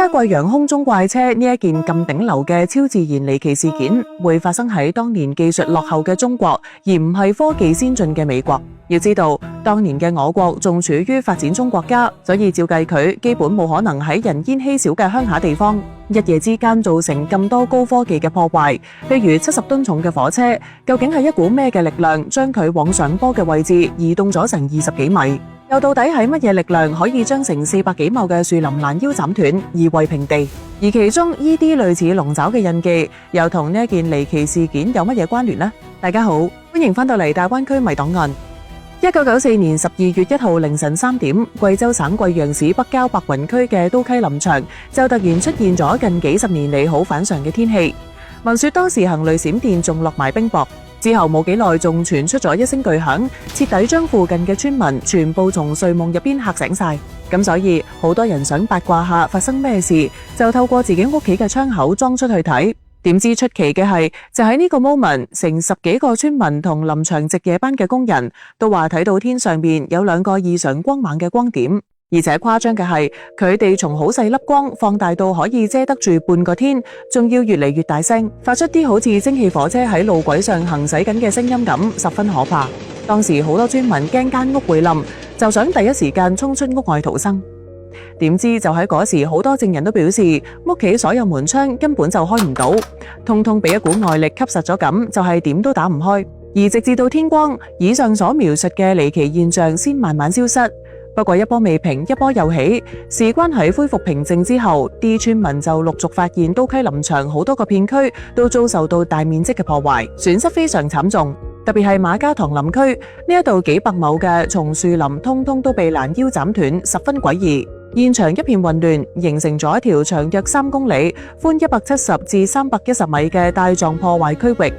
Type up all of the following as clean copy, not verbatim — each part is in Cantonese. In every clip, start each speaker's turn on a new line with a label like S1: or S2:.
S1: 解貴陽空中怪車呢一件咁頂流嘅超自然離奇事件會發生喺當年技術落後嘅中國，而唔係科技先進嘅美國？要知道，當年嘅我國仲處於發展中國家，所以照計佢基本冇可能喺人煙稀少嘅鄉下地方，一夜之間造成咁多高科技嘅破壞。譬如70噸重嘅火車，究竟係一股咩嘅力量將佢往上坡嘅位置移動咗成20幾米？又到底係乜嘢力量可以將成400幾畝嘅樹林攔腰斬斷，夷為平地？而其中呢啲類似龍爪嘅印記，又同呢一件離奇事件有乜嘢關聯呢？大家好，歡迎翻到嚟大灣區謎檔案。1994年12月1號凌晨3點，貴州省貴陽市北郊白雲區嘅都溪林場就突然出現咗近幾十年嚟好反常嘅天氣。聞說當時行雷閃電仲落埋冰雹，之後冇幾耐仲傳出咗一聲巨響，徹底將附近嘅村民全部從睡夢入邊嚇醒晒。咁所以好多人想八卦下發生咩事，就透過自己屋企嘅窗口裝出去睇。點知出奇嘅係，就喺呢個 moment， 成10幾個村民同林場值夜班嘅工人都話睇到天上面有2個異常光猛嘅光點，而且誇張嘅係，佢哋從好細粒光放大到可以遮得住半個天，仲要越嚟越大聲，發出啲好似蒸汽火車喺路軌上行駛緊嘅聲音咁，十分可怕。當時好多村民驚間屋會冧，就想第一時間衝出屋外逃生。點知就喺嗰時，好多證人都表示屋企所有門窗根本就開唔到，通通俾一股外力吸實咗咁，就係點都打唔開。而直至到天光，以上所描述嘅離奇現象先慢慢消失。不過一波未平，一波又起。事關喺恢復平靜之後，啲村民就陸續發現都溪林場好多個片區都遭受到大面積嘅破壞，損失非常慘重。特別係馬家塘林區呢一度幾百畝嘅松樹林，通通都被攔腰斬斷，十分詭異。現場一片混亂，形成咗一條長約3公里、寬170至310米嘅帶狀破壞區域。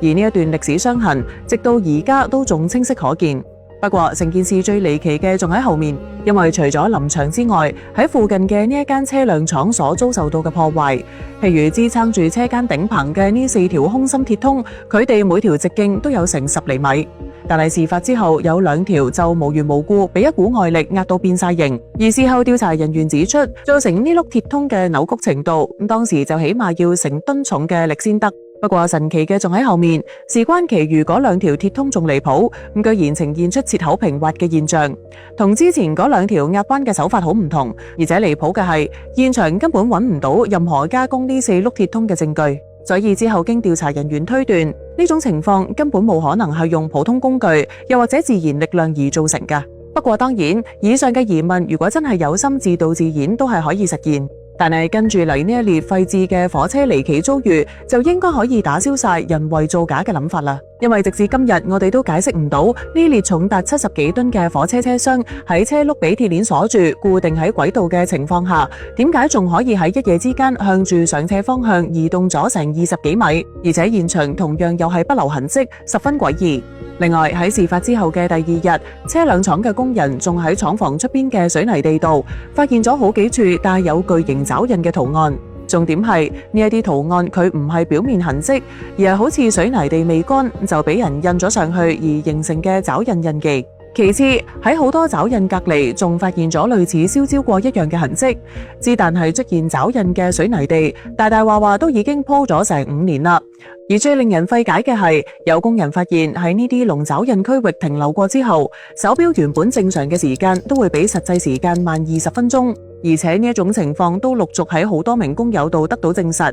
S1: 而呢一段歷史傷痕，直到而家都仲清晰可見。不過成件事最離奇嘅仲喺後面，因為除咗林場之外，喺附近嘅呢一間車輛廠所遭受到嘅破壞，譬如支撐住車間頂棚嘅呢4條空心鐵通，佢哋每條直徑都有成10厘米。但係事發之後有2條就無緣無故被一股外力壓到變晒形，而事後調查人員指出，造成呢碌鐵通嘅扭曲程度，當時就起碼要成噸重嘅力先得。不過神奇嘅仲喺後面，事關其餘嗰2條鐵通仲離譜，居然呈現出切口平滑嘅現象，同之前嗰2條壓彎嘅手法好唔同。而且離譜嘅係，現場根本揾唔到任何加工呢4碌鐵通嘅證據，所以之後經調查人員推斷，呢種情況根本冇可能係用普通工具又或者自然力量而造成㗎。不過當然，以上嘅疑問如果真係有心自導自演都係可以實現。但係跟住嚟呢一列廢置嘅火車離奇遭遇，就應該可以打消晒人為造假嘅諗法啦。因為直至今日，我哋都解釋唔到呢列重達70幾噸嘅火車車廂喺車轆俾鐵鏈鎖住，固定喺軌道嘅情況下，點解仲可以喺一夜之間向住上斜方向移動咗成20幾米，而且現場同樣又係不留痕跡，十分詭異。另外喺事發之後嘅第2日，車輛廠嘅工人仲喺廠房出邊嘅水泥地度發現咗好幾處帶有巨型爪印嘅圖案。重點係呢一啲圖案佢唔係表面痕跡，而係好似水泥地未乾就俾人印咗上去而形成嘅爪印印記。其次喺好多爪印隔離仲發現咗類似燒焦過一樣嘅痕跡，之但係出現爪印嘅水泥地大話都已經鋪咗成5年啦。而最令人費解嘅係，有工人發現喺呢啲龍爪印區域停留過之後，手錶原本正常嘅時間都會比實際時間慢20分鐘，而且呢一種情況都陸續喺好多名工友度得到證實。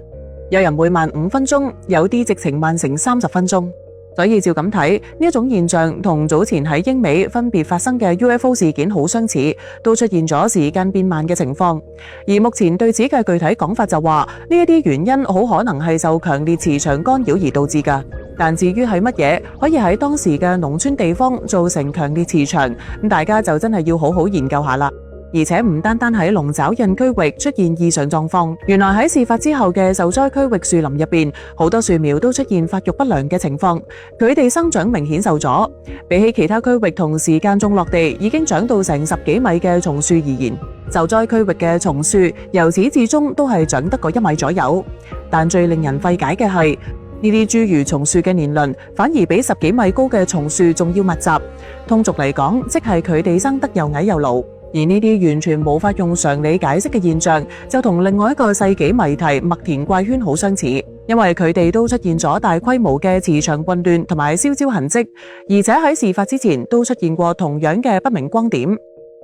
S1: 有人會慢5分鐘，有啲直情慢成30分鐘。所以照咁睇，呢一種現象同早前喺英美分別發生嘅 UFO 事件好相似，都出現咗時間變慢嘅情況。而目前對此嘅具體講法就話，呢一啲原因好可能係受強烈磁場干擾而導致㗎。但至於係乜嘢可以喺當時嘅農村地方造成強烈磁場，咁大家就真係要好好研究下啦。而且唔單單喺龍爪印區域出現異常狀況，原來喺事發之後嘅受災區域樹林入邊，好多樹苗都出現發育不良嘅情況，佢哋生長明顯受阻。比起其他區域同時間種落地已經長到成10幾米嘅松樹而言，受災區域嘅松樹由始至終都係長得個1米左右。但最令人費解嘅係，呢啲諸如松樹嘅年輪反而比10幾米高嘅松樹仲要密集。通俗嚟講，即係佢哋生得又矮又老。而呢啲完全無法用常理解釋嘅現象，就同另外一個世紀謎題麥田怪圈好相似，因為佢哋都出現咗大規模嘅磁場混亂同埋燒焦痕跡，而且喺事發之前都出現過同樣嘅不明光點。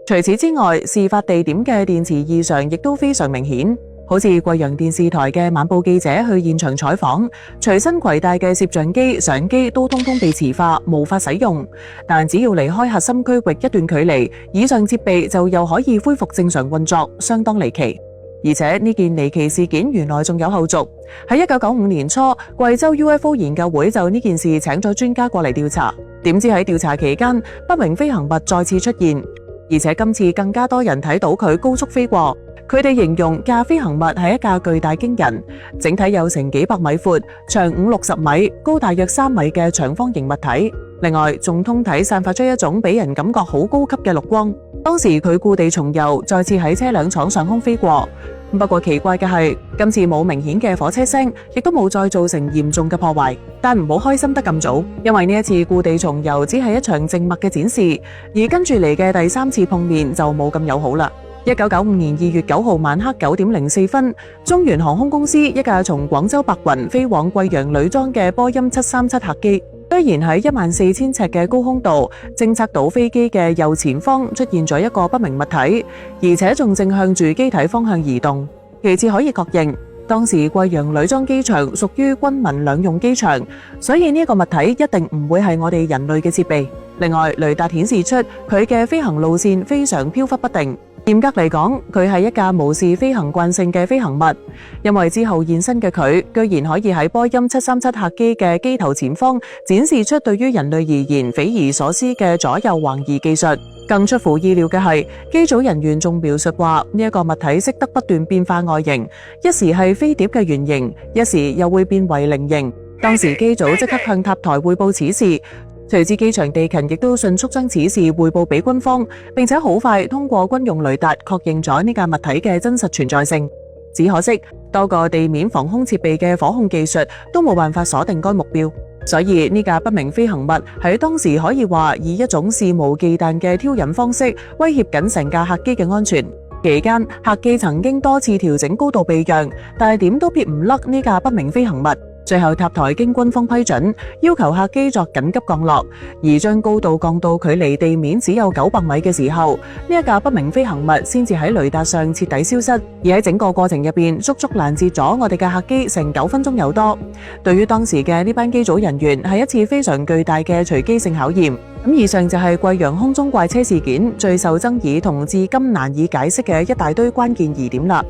S1: 除此之外，事發地點嘅電磁異常亦都非常明顯，好似貴陽電視台嘅晚報記者去現場採訪，隨身攜帶嘅攝像機、相機都通通被磁化，無法使用。但只要離開核心區域一段距離，以上設備就又可以恢復正常運作，相當離奇。而且呢件離奇事件原來仲有後續。喺1995年初，貴州 UFO 研究會就呢件事請咗專家過嚟調查，點知喺調查期間，不明飛行物再次出現，而且今次更加多人睇到佢高速飛過。佢哋形容架飛行物係一架巨大驚人，整體有成幾百米闊，長50-60米，高大約3米嘅長方形物體。另外，仲通體散發出一種俾人感覺好高級嘅綠光。當時佢故地重遊，再次喺車輛廠上空飛過。不過奇怪嘅係，今次冇明顯嘅火車聲，亦都冇再造成嚴重嘅破壞。但唔好開心得咁早，因為呢一次故地重遊只係一場靜默嘅展示，而跟住嚟嘅第3次碰面就冇咁友好啦。1995年2月9號晚黑9點04分，中原航空公司一架從廣州白雲飛往貴陽呂莊嘅波音737客機，雖然喺14000尺嘅高空度偵測到飛機嘅右前方出現咗一個不明物體，而且仲正向住機體方向移動。其次可以確認，當時貴陽呂莊機場屬於軍民兩用機場，所以呢個物體一定唔會係我哋人類嘅設備。另外，雷達顯示出佢嘅飛行路線非常飄忽不定。嚴格嚟講，佢係一架無視飛行慣性嘅飛行物，因為之後現身嘅佢，居然可以喺波音737客機嘅機頭前方展示出對於人類而言匪夷所思嘅左右橫移技術。更出乎意料嘅係，機組人員仲描述話呢一個物體識得不斷變化外形，一時係飛碟嘅原型，一時又會變為菱形。當時機組即刻向塔台匯報此事。隨之機場地勤亦都迅速將此事匯報俾軍方，並且好快通過軍用雷達確認咗呢架物體嘅真實存在性。只可惜多個地面防空設備嘅火控技術都冇辦法鎖定該目標，所以呢架不明飛行物喺當時可以話以一種肆無忌憚嘅挑釁方式威脅緊成架客機嘅安全。期間，客機曾經多次調整高度避讓，但係點都撇唔甩呢架不明飛行物。最後塔台經軍方批准，要求客機作緊急降落，而將高度降到距離地面只有900米嘅時候，呢一架不明飛行物先至喺雷達上徹底消失。而喺整個過程入邊，足足攔截咗我哋嘅客機成9分鐘有多。對於當時嘅呢班機組人員，係一次非常巨大嘅隨機性考驗。以上就係貴陽空中怪車事件最受爭議同至今難以解釋嘅一大堆關鍵疑點啦。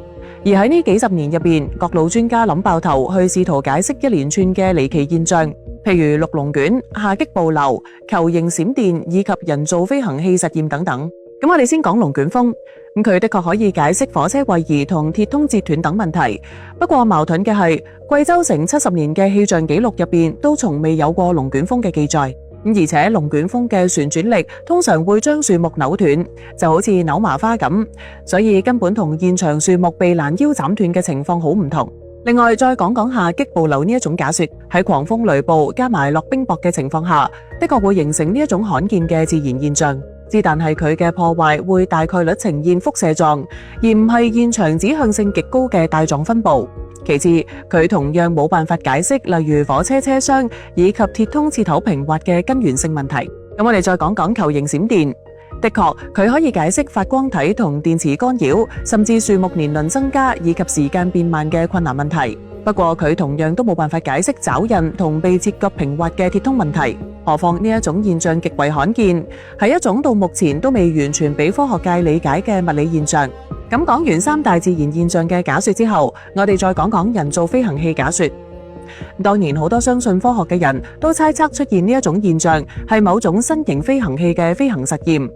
S1: 而喺呢幾十年入邊，各路專家諗爆頭去試圖解釋一連串嘅離奇現象，譬如綠龍捲、下擊暴流、球形閃電以及人造飛行器實驗等等。咁我哋先講龍捲風，佢的確可以解釋火車位移同鐵通截斷等問題。不過矛盾嘅係，貴州城70年嘅氣象記錄入邊都從未有過龍捲風嘅記載。而且龍捲風嘅旋轉力通常會將樹木扭斷，就好似扭麻花咁，所以根本同現場樹木被攔腰斬斷嘅情況好唔同。另外再講講下擊暴流呢一種假說，喺狂風雷暴加埋落冰雹嘅情況下，的確會形成呢一種罕見嘅自然現象。但係佢嘅破壞會大概率呈現輻射狀，而唔係現場指向性極高嘅帶狀分布。其次，佢同樣冇辦法解釋例如火車車廂以及鐵通切頭平滑嘅根源性問題。咁我哋再講講球形閃電，的確佢可以解釋發光體同電磁干擾，甚至樹木年輪增加以及時間變慢嘅困難問題。不過佢同樣都冇辦法解釋爪印同被切割平滑嘅鐵通問題。何況呢一種現象極為罕見，係一種到目前都未完全俾科學界理解嘅物理現象。咁講完三大自然現象嘅假說之後，我哋再講講人造飛行器假說。當然好多相信科學嘅人都猜測出現呢一種現象係某種新型飛行器嘅飛行實驗。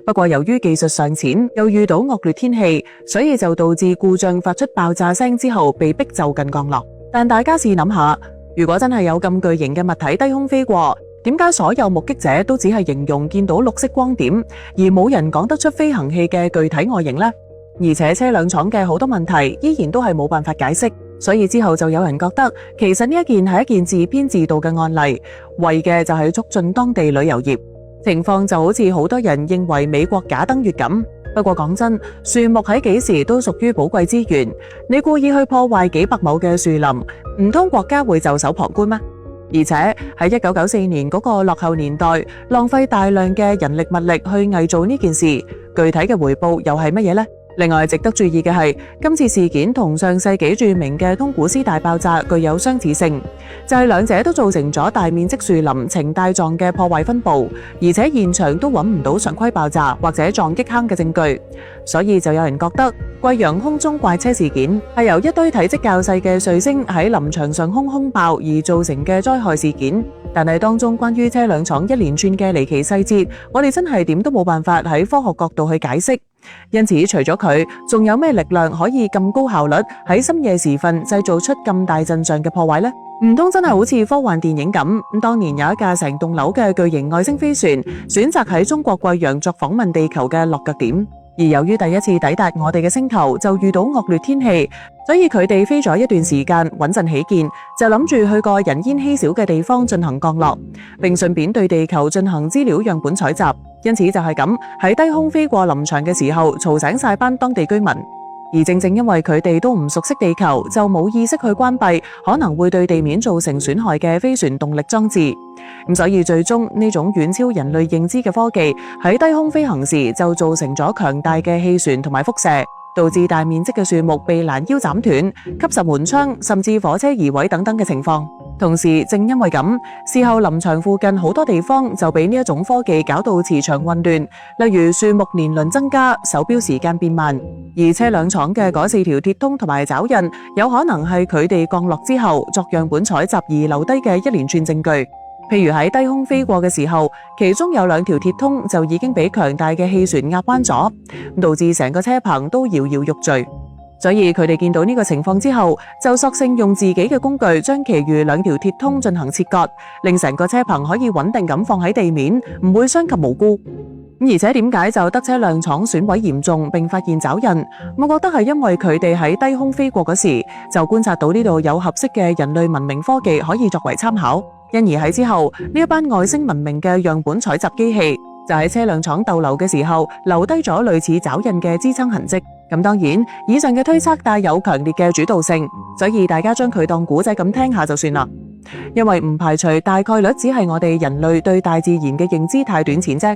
S1: 不過由於技術尚淺，又遇到惡劣天氣，所以就導致故障發出爆炸聲之後被迫就近降落。但大家試諗下，如果真係有咁巨型嘅物體低空飛過，點解所有目擊者都只係形容見到綠色光點，而冇人講得出飛行器嘅具體外形呢？而且車輛廠嘅好多問題依然都係冇辦法解釋，所以之後就有人覺得其實呢一件係一件自編自導嘅案例，為嘅就係促進當地旅遊業。情況就好似好多人認為美國假登月咁。不過講真，樹木喺幾時都屬於寶貴資源，你故意去破壞幾百畝嘅樹林，唔通國家會袖手旁觀咩？而且喺1994年嗰個落後年代，浪費大量嘅人力物力去偽造呢件事，具體嘅回報又係乜嘢呢？另外值得注意嘅係，今次事件同上世紀著名嘅通古斯大爆炸具有相似性，就係兩者都造成咗大面積樹林呈帶狀嘅破壞分佈，而且現場都揾唔到常規爆炸或者撞擊坑嘅證據，所以就有人覺得貴陽空中怪車事件係由一堆體積較細嘅彗星喺林場上空空爆而造成嘅災害事件。但係當中關於車輛廠一連串嘅離奇細節，我哋真係點都冇辦法喺科學角度去解釋。因此除咗佢，仲有咩力量可以咁高效率喺深夜時分製造出咁大陣仗嘅破壞呢？唔通真係好似科幻電影咁？當年有一架成棟樓嘅巨型外星飛船，選擇喺中國貴陽作訪問地球嘅落腳點。而由於第一次抵達我哋嘅星球就遇到惡劣天氣，所以佢哋飛咗一段時間，穩陣起見，就諗住去個人煙稀少嘅地方進行降落，並順便對地球進行資料樣本採集。因此就係咁，喺低空飛過林場嘅時候，嘈醒晒班當地居民。而正正因為佢哋都唔熟悉地球，就冇意識去關閉可能會對地面造成損害嘅飛船動力裝置。所以最終呢種遠超人類認知嘅科技喺低空飛行時就造成咗強大嘅氣旋同埋輻射，導致大面積嘅樹木被攔腰斬斷、吸實門窗，甚至火車移位等等嘅情況。同時正因為咁，事後林場附近好多地方就俾呢一種科技搞到磁場混亂，例如樹木年輪增加、手錶時間變慢，而車輛廠嘅嗰4條鐵通同埋爪印，有可能係佢哋降落之後作樣本採集而留低嘅一連串證據。譬如喺低空飛過嘅時候，其中有2條鐵通就已經俾強大嘅氣旋壓彎咗，導致成個車棚都搖搖欲墜。所以佢哋見到呢個情況之後，就索性用自己嘅工具將其餘2條鐵通進行切割，令成個車棚可以穩定咁放喺地面，唔會傷及無辜。而且點解就得車輛廠損毀嚴重並發現爪印？我覺得係因為佢哋喺低空飛過嗰時就觀察到呢度有合適嘅人類文明科技可以作為參考，因而喺之後呢一班外星文明嘅樣本採集機器就喺車輛廠逗留嘅時候留低咗類似爪印嘅支撐痕跡。咁當然，以上嘅推測帶有強烈嘅主導性，所以大家將佢當古仔咁聽下就算啦。因為唔排除大概率只係我哋人類對大自然嘅認知太短淺啫。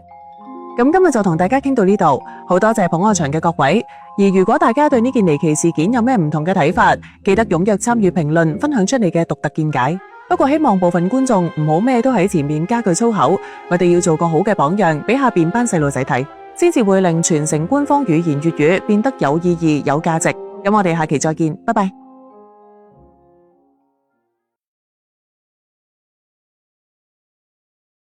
S1: 咁今日就同大家傾到呢度，好多謝捧我場嘅各位。而如果大家對呢件離奇事件有咩唔同嘅睇法，記得踴躍參與評論，分享出你嘅獨特見解。不過希望部分觀眾唔好咩都喺前面加句粗口，我哋要做個好嘅榜樣，俾下邊班細路仔睇，先至會令傳承官方語言粵語變得有意義、有價值。咁我哋下期再見，拜拜。